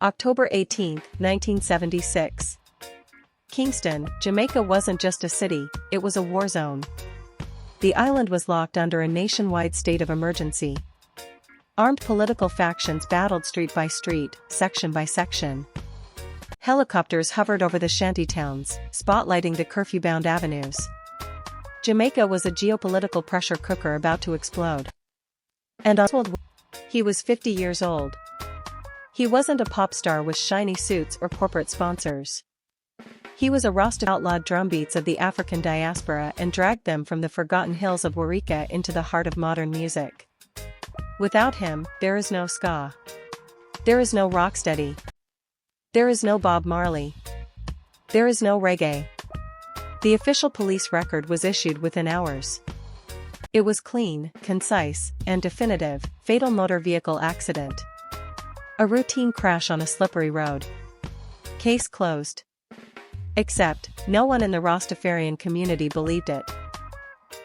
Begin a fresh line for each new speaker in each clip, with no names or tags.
October 18, 1976. Kingston, Jamaica wasn't just a city, it was a war zone. The island was locked under a nationwide state of emergency. Armed political factions battled street by street, section by section. Helicopters hovered over the shantytowns, spotlighting the curfew-bound avenues. Jamaica was a geopolitical pressure cooker about to explode. And Oswald Williams, he was 50 years old. He wasn't a pop star with shiny suits or corporate sponsors. He was a Rasta outlawed drumbeats of the African diaspora and dragged them from the forgotten hills of Wareika into the heart of modern music. Without him, there is no ska. There is no Rocksteady. There is no Bob Marley. There is no reggae. The official police record was issued within hours. It was clean, concise, and definitive: fatal motor vehicle accident. A routine crash on a slippery road. Case closed. Except, no one in the Rastafarian community believed it.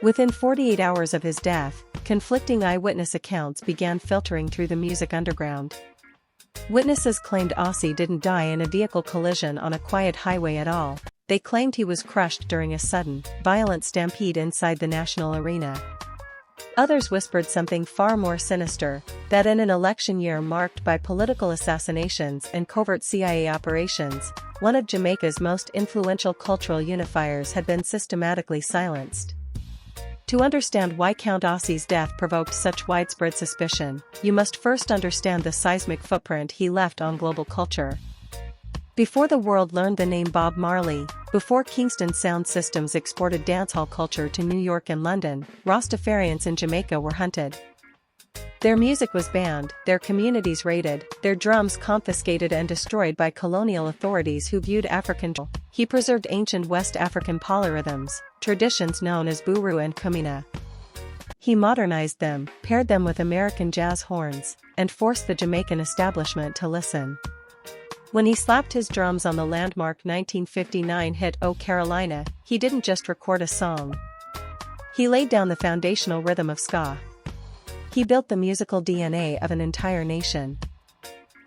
Within 48 hours of his death, conflicting eyewitness accounts began filtering through the music underground. Witnesses claimed Ossie didn't die in a vehicle collision on a quiet highway at all. They claimed he was crushed during a sudden, violent stampede inside the National Arena. Others whispered something far more sinister, that in an election year marked by political assassinations and covert CIA operations, one of Jamaica's most influential cultural unifiers had been systematically silenced. To understand why Count Ossie's death provoked such widespread suspicion, you must first understand the seismic footprint he left on global culture. Before the world learned the name Bob Marley, before Kingston sound systems exported dancehall culture to New York and London, Rastafarians in Jamaica were hunted. Their music was banned, their communities raided, their drums confiscated and destroyed by colonial authorities who viewed African. He preserved ancient West African polyrhythms, traditions known as buru and kumina. He modernized them, paired them with American jazz horns, and forced the Jamaican establishment to listen. When he slapped his drums on the landmark 1959 hit "Oh Carolina," he didn't just record a song. He laid down the foundational rhythm of ska. He built the musical DNA of an entire nation.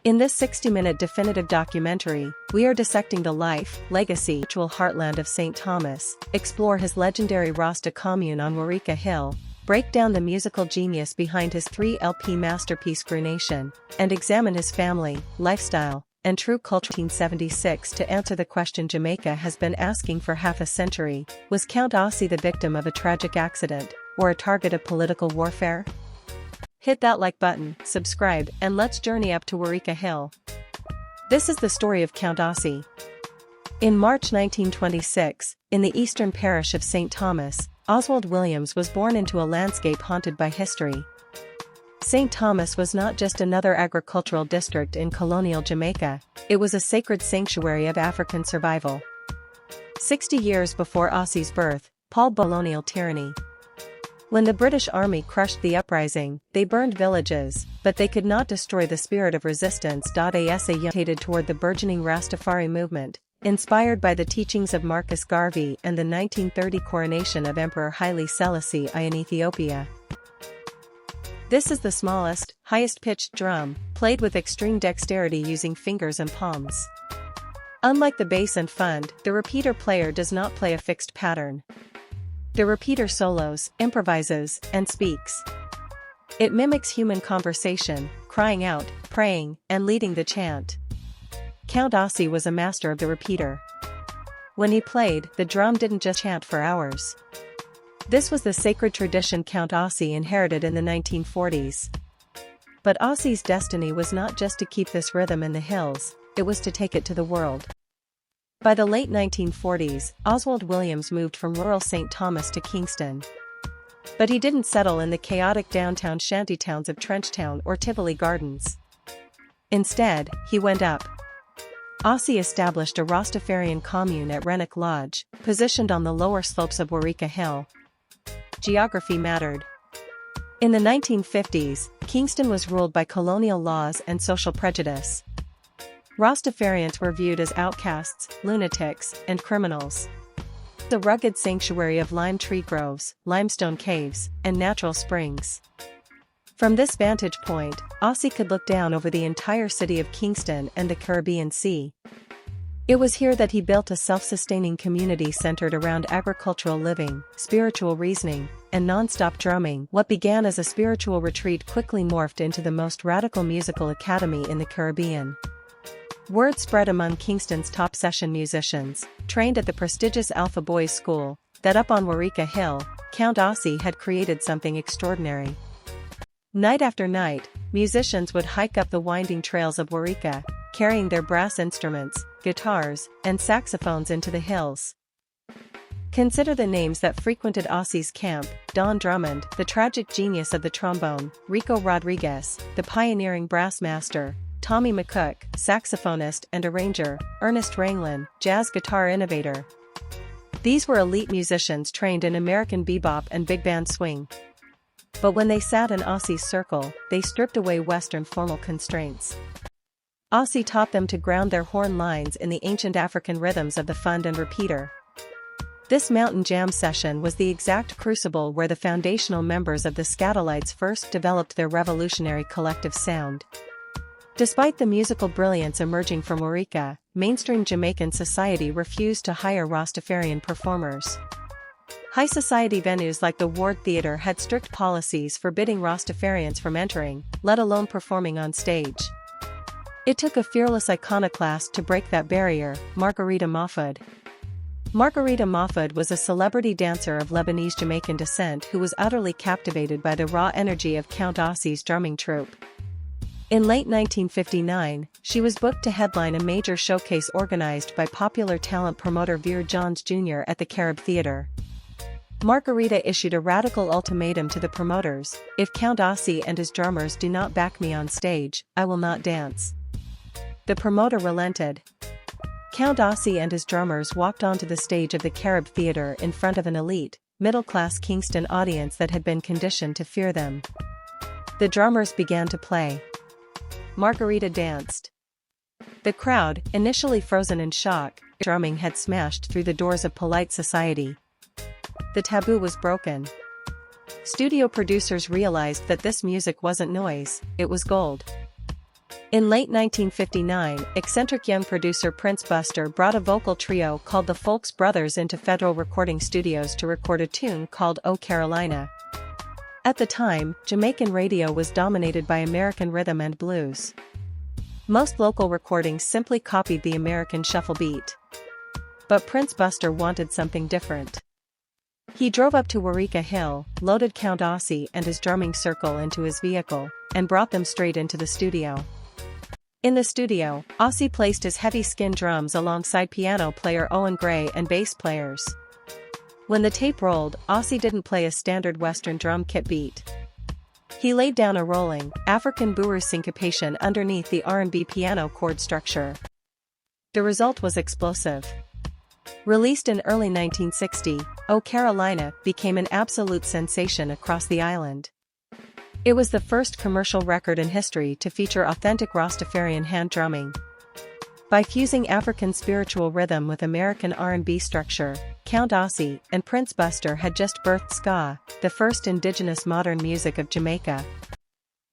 In this 60-minute definitive documentary, we are dissecting the life, legacy, and spiritual heartland of St. Thomas, explore his legendary Rasta commune on Wareika Hill, break down the musical genius behind his 3-LP masterpiece Grounation, and examine his family, lifestyle, and true culture. 1976 to answer the question Jamaica has been asking for half a century: was Count Ossie the victim of a tragic accident, or a target of political warfare? Hit that like button, subscribe, and let's journey up to Wareika Hill. This is the story of Count Ossie. In March 1926, in the eastern parish of St. Thomas, Oswald Williams was born into a landscape haunted by history. St. Thomas was not just another agricultural district in colonial Jamaica, it was a sacred sanctuary of African survival. 60 years before Ossie's birth, colonial tyranny. When the British Army crushed the uprising, they burned villages, but they could not destroy the spirit of resistance. Agitated toward the burgeoning Rastafari movement, inspired by the teachings of Marcus Garvey and the 1930 coronation of Emperor Haile Selassie I in Ethiopia. This is the smallest, highest-pitched drum, played with extreme dexterity using fingers and palms. Unlike the bass and fund, the repeater player does not play a fixed pattern. The repeater solos, improvises, and speaks. It mimics human conversation, crying out, praying, and leading the chant. Count Ossie was a master of the repeater. When he played, the drum didn't just chant for hours. This was the sacred tradition Count Ossie inherited in the 1940s. But Ossie's destiny was not just to keep this rhythm in the hills, it was to take it to the world. By the late 1940s, Oswald Williams moved from rural St. Thomas to Kingston. But he didn't settle in the chaotic downtown shantytowns of Trenchtown or Tivoli Gardens. Instead, he went up. Ossie established a Rastafarian commune at Renwick Lodge, positioned on the lower slopes of Wareika Hill. Geography mattered. In the 1950s, Kingston was ruled by colonial laws and social prejudice. Rastafarians were viewed as outcasts, lunatics, and criminals. The rugged sanctuary of lime tree groves, limestone caves, and natural springs. From this vantage point, Ossie could look down over the entire city of Kingston and the Caribbean Sea. It was here that he built a self-sustaining community centered around agricultural living, spiritual reasoning, and non-stop drumming. What began as a spiritual retreat quickly morphed into the most radical musical academy in the Caribbean. Word spread among Kingston's top session musicians, trained at the prestigious Alpha Boys School, that up on Wareika Hill, Count Ossie had created something extraordinary. Night after night, musicians would hike up the winding trails of Wareika, carrying their brass instruments, guitars, and saxophones into the hills. Consider the names that frequented Ossie's camp: Don Drummond, the tragic genius of the trombone; Rico Rodriguez, the pioneering brass master; Tommy McCook, saxophonist and arranger; Ernest Ranglin, jazz guitar innovator. These were elite musicians trained in American bebop and big band swing. But when they sat in Ossie's circle, they stripped away Western formal constraints. Ossie taught them to ground their horn lines in the ancient African rhythms of the fund and repeater. This mountain jam session was the exact crucible where the foundational members of the Scatolites first developed their revolutionary collective sound. Despite the musical brilliance emerging from Wareika, mainstream Jamaican society refused to hire Rastafarian performers. High society venues like the Ward Theatre had strict policies forbidding Rastafarians from entering, let alone performing on stage. It took a fearless iconoclast to break that barrier: Margarita Mahfoud. Margarita Mahfoud was a celebrity dancer of Lebanese Jamaican descent who was utterly captivated by the raw energy of Count Ossie's drumming troupe. In late 1959, she was booked to headline a major showcase organized by popular talent promoter Veer Johns Jr. at the Carib Theatre. Margarita issued a radical ultimatum to the promoters: "If Count Ossie and his drummers do not back me on stage, I will not dance." The promoter relented. Count Ossie and his drummers walked onto the stage of the Carib Theatre in front of an elite, middle-class Kingston audience that had been conditioned to fear them. The drummers began to play. Margarita danced. The crowd, initially frozen in shock, drumming had smashed through the doors of polite society. The taboo was broken. Studio producers realized that this music wasn't noise, it was gold. In late 1959, eccentric young producer Prince Buster brought a vocal trio called the Folks Brothers into Federal Recording Studios to record a tune called "Oh Carolina." At the time, Jamaican radio was dominated by American rhythm and blues. Most local recordings simply copied the American shuffle beat. But Prince Buster wanted something different. He drove up to Wareika Hill, loaded Count Ossie and his drumming circle into his vehicle, and brought them straight into the studio. In the studio, Ossie placed his heavy skin drums alongside piano player Owen Gray and bass players. When the tape rolled, Ossie didn't play a standard Western drum kit beat. He laid down a rolling, African bourrou syncopation underneath the R&B piano chord structure. The result was explosive. Released in early 1960, "Oh Carolina" became an absolute sensation across the island. It was the first commercial record in history to feature authentic Rastafarian hand drumming. By fusing African spiritual rhythm with American R&B structure, Count Ossie and Prince Buster had just birthed ska, the first indigenous modern music of Jamaica.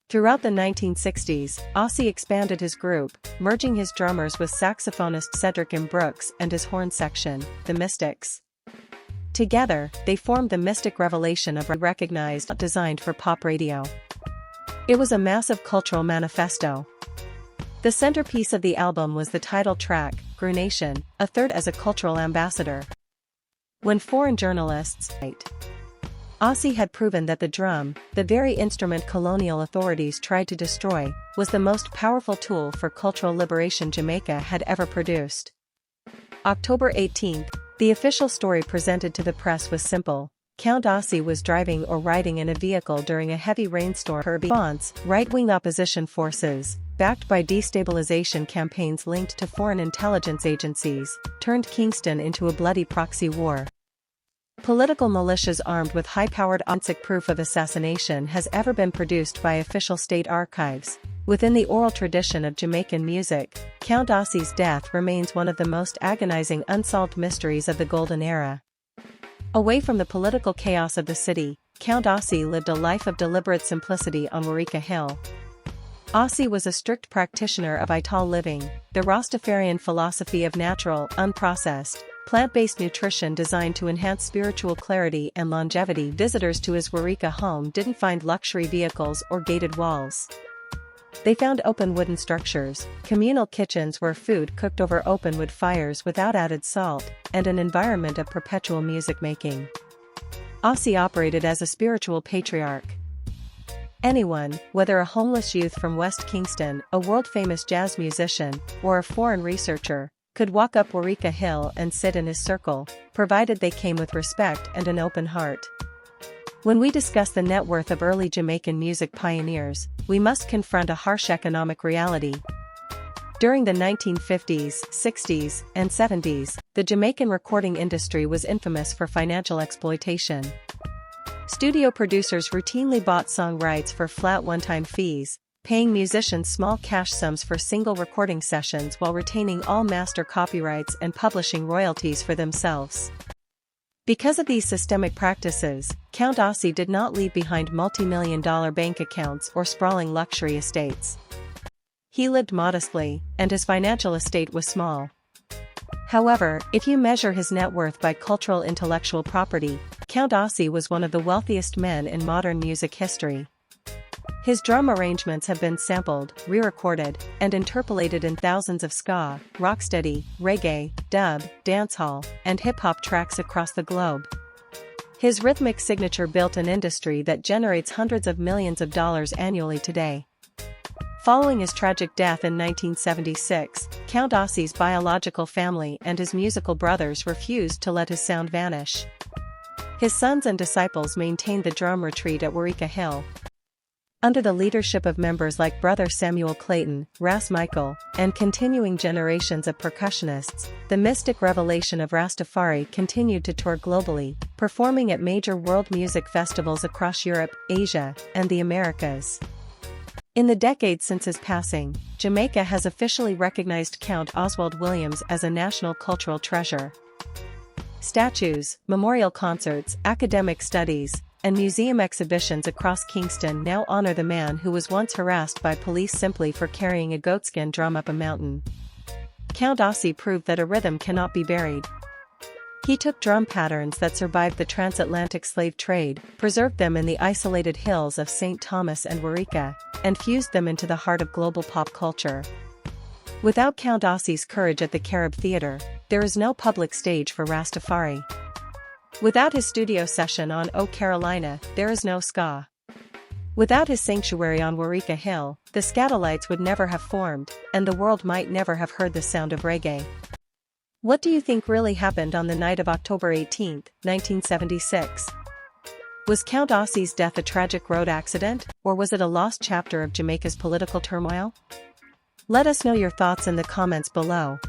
Throughout the 1960s, Ossie expanded his group, merging his drummers with saxophonist Cedric M. Brooks and his horn section, the Mystics. Together, they formed the Mystic Revelation of Reggae recognized designed for pop radio. It was a massive cultural manifesto. The centerpiece of the album was the title track, Grounation, a third as a cultural ambassador. When foreign journalists, Ossie had proven that the drum, the very instrument colonial authorities tried to destroy, was the most powerful tool for cultural liberation Jamaica had ever produced. October 18, the official story presented to the press was simple. Count Ossie was driving or riding in a vehicle during a heavy rainstorm. Response: right-wing opposition forces, backed by destabilization campaigns linked to foreign intelligence agencies, turned Kingston into a bloody proxy war. Political militias armed with high-powered forensic proof of assassination has ever been produced by official state archives. Within the oral tradition of Jamaican music, Count Ossie's death remains one of the most agonizing unsolved mysteries of the Golden Era. Away from the political chaos of the city, Count Ossie lived a life of deliberate simplicity on Wareika Hill. Ossie was a strict practitioner of ital living, the Rastafarian philosophy of natural, unprocessed, plant-based nutrition designed to enhance spiritual clarity and longevity. Visitors to his Wareika home didn't find luxury vehicles or gated walls. They found open wooden structures, communal kitchens where food cooked over open wood fires without added salt, and an environment of perpetual music making. Ossie operated as a spiritual patriarch. Anyone, whether a homeless youth from West Kingston, a world-famous jazz musician, or a foreign researcher, could walk up Wareika Hill and sit in his circle, provided they came with respect and an open heart. When we discuss the net worth of early Jamaican music pioneers, we must confront a harsh economic reality. During the 1950s, 60s, and 70s, the Jamaican recording industry was infamous for financial exploitation. Studio producers routinely bought song rights for flat one-time fees, paying musicians small cash sums for single recording sessions while retaining all master copyrights and publishing royalties for themselves. Because of these systemic practices, Count Ossie did not leave behind multi-million-dollar bank accounts or sprawling luxury estates. He lived modestly, and his financial estate was small. However, if you measure his net worth by cultural intellectual property, Count Ossie was one of the wealthiest men in modern music history. His drum arrangements have been sampled, re-recorded, and interpolated in thousands of ska, rocksteady, reggae, dub, dancehall, and hip-hop tracks across the globe. His rhythmic signature built an industry that generates hundreds of millions of dollars annually today. Following his tragic death in 1976, Count Ossie's biological family and his musical brothers refused to let his sound vanish. His sons and disciples maintained the drum retreat at Wareika Hill. Under the leadership of members like Brother Samuel Clayton, Ras Michael, and continuing generations of percussionists, the mystic Revelation of Rastafari continued to tour globally, performing at major world music festivals across Europe, Asia, and the Americas. In the decades since his passing, Jamaica has officially recognized Count Oswald Williams as a national cultural treasure. Statues, memorial concerts, academic studies, and museum exhibitions across Kingston now honor the man who was once harassed by police simply for carrying a goatskin drum up a mountain. Count Ossie proved that a rhythm cannot be buried. He took drum patterns that survived the transatlantic slave trade, preserved them in the isolated hills of St. Thomas and Wareika, and fused them into the heart of global pop culture. Without Count Ossie's courage at the Carib Theatre, there is no public stage for Rastafari. Without his studio session on O Carolina, there is no ska. Without his sanctuary on Wareika Hill, the Scatolites would never have formed, and the world might never have heard the sound of reggae. What do you think really happened on the night of October 18, 1976? Was Count Ossie's death a tragic road accident, or was it a lost chapter of Jamaica's political turmoil? Let us know your thoughts in the comments below.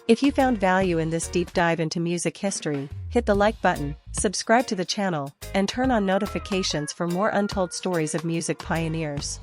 If you found value in this deep dive into music history, hit the like button, subscribe to the channel, and turn on notifications for more untold stories of music pioneers.